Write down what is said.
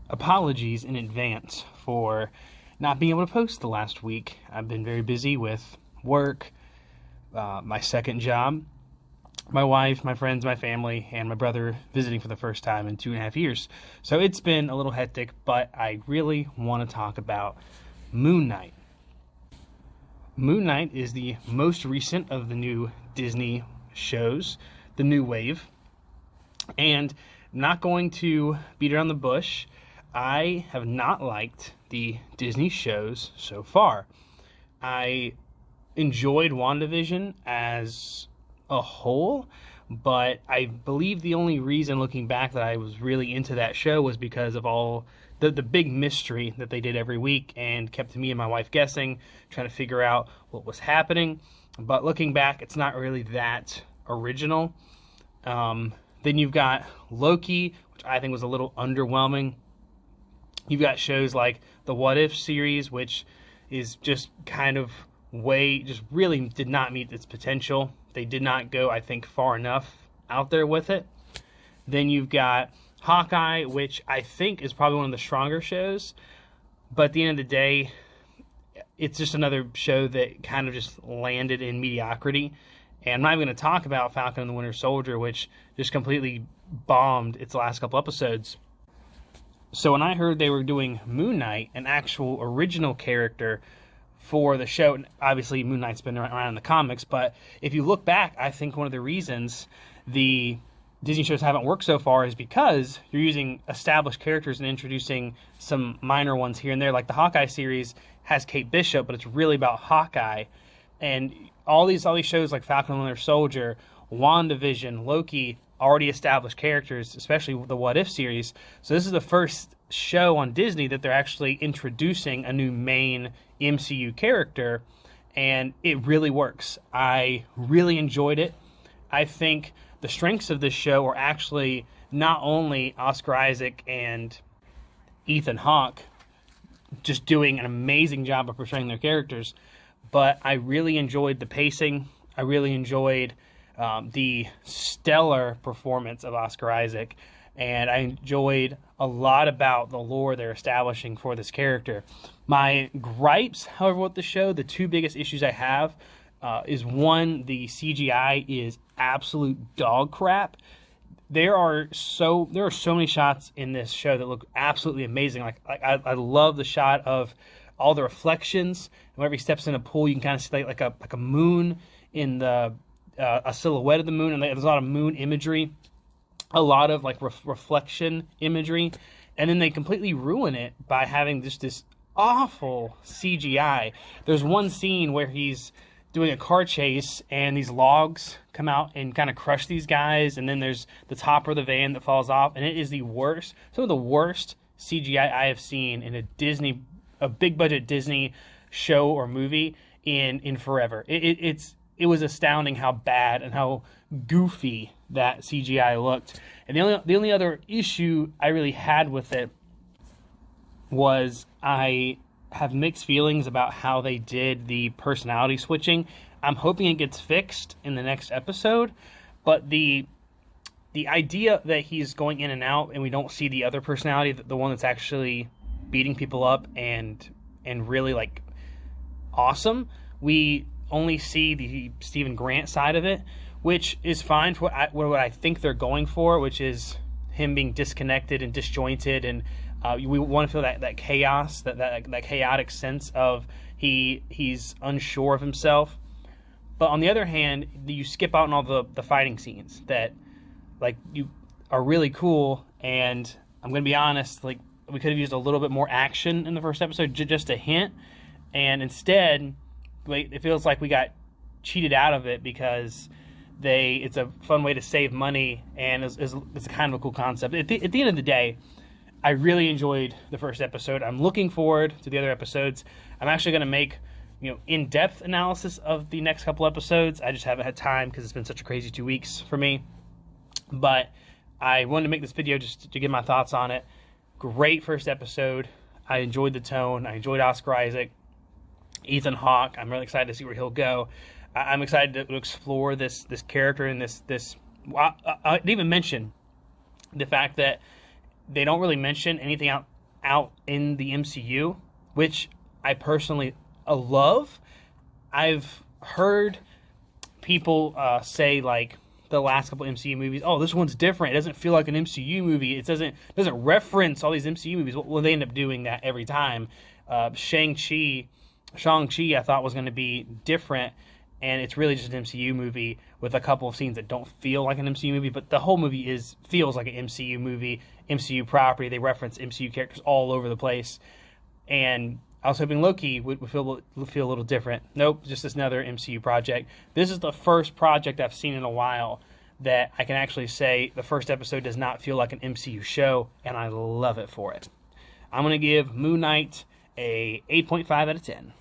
apologies in advance for not being able to post the last week. I've been very busy with work, my second job, my wife, my friends, my family, and my brother visiting for the first time in 2.5 years. So it's been a little hectic, but I really want to talk about Moon Knight. Moon Knight is the most recent of the new Disney shows, the new wave. And I'm not going to beat around the bush. I have not liked the Disney shows so far. I enjoyed WandaVision as a whole, but I believe the only reason, looking back, that I was really into that show was because of all the big mystery that they did every week and kept me and my wife guessing, trying to figure out what was happening. But looking back, it's not really that original. Then you've got Loki, which I think was a little underwhelming. You've got shows like the What If series, which is just kind of just really did not meet its potential. They did not go, I think, far enough out there with it. Then you've got Hawkeye, which I think is probably one of the stronger shows. But at the end of the day, it's just another show that kind of just landed in mediocrity. And I'm not even going to talk about Falcon and the Winter Soldier, which just completely bombed its last couple episodes. So when I heard they were doing Moon Knight, an actual original character for the show, and obviously Moon Knight's been around in the comics, but if you look back, I think one of the reasons the Disney shows haven't worked so far is because you're using established characters and introducing some minor ones here and there. Like the Hawkeye series has Kate Bishop, but it's really about Hawkeye. And all these shows like Falcon and Winter Soldier, WandaVision, Loki, already established characters, especially the What If series. So this is the first show on Disney that they're actually introducing a new main MCU character, and it really works. I really enjoyed it. I think the strengths of this show are actually not only Oscar Isaac and Ethan Hawke just doing an amazing job of portraying their characters, but I really enjoyed the pacing. I really enjoyed the stellar performance of Oscar Isaac, and I enjoyed a lot about the lore they're establishing for this character. My gripes, however, with the show, the two biggest issues I have is one, the CGI is absolute dog crap. There are so many shots in this show that look absolutely amazing. I love the shot of all the reflections. Whenever he steps in a pool, you can kind of see like a moon in the a silhouette of the moon, and there's a lot of moon imagery, a lot of like reflection imagery, and then they completely ruin it by having just this awful CGI. There's one scene where he's doing a car chase and these logs come out and kind of crush these guys, and then there's the topper of the van that falls off, and it is some of the worst CGI I have seen in a big budget Disney show or movie in forever. It was astounding how bad and how goofy that CGI looked. And the only other issue I really had with it was I have mixed feelings about how they did the personality switching. I'm hoping it gets fixed in the next episode, but the idea that he's going in and out and we don't see the other personality, the one that's actually beating people up and really like awesome, we only see the Stephen Grant side of it, which is fine for what I think they're going for, which is him being disconnected and disjointed, and we want to feel that chaos, that chaotic sense of he's unsure of himself. But on the other hand, you skip out on all the fighting scenes that like you are really cool, and I'm going to be honest, like we could have used a little bit more action in the first episode, just a hint, and instead it feels like we got cheated out of it because it's a fun way to save money, and it's kind of a cool concept. At the end of the day, I really enjoyed the first episode. I'm looking forward to the other episodes. I'm actually going to make in-depth analysis of the next couple episodes. I just haven't had time because it's been such a crazy 2 weeks for me. But I wanted to make this video just to give my thoughts on it. Great first episode. I enjoyed the tone. I enjoyed Oscar Isaac. Ethan Hawke, I'm really excited to see where he'll go. I'm excited to explore this character and this. I didn't even mention the fact that they don't really mention anything out in the MCU, which I personally love. I've heard people say, like, the last couple MCU movies, oh, this one's different. It doesn't feel like an MCU movie. It doesn't reference all these MCU movies. Well, they end up doing that every time. Shang-Chi, I thought was going to be different, and it's really just an MCU movie with a couple of scenes that don't feel like an MCU movie, but the whole movie feels like an MCU movie, MCU property. They reference MCU characters all over the place, and I was hoping Loki would feel a little different. Nope, just another MCU project. This is the first project I've seen in a while that I can actually say the first episode does not feel like an MCU show, and I love it for it. I'm going to give Moon Knight a 8.5 out of 10.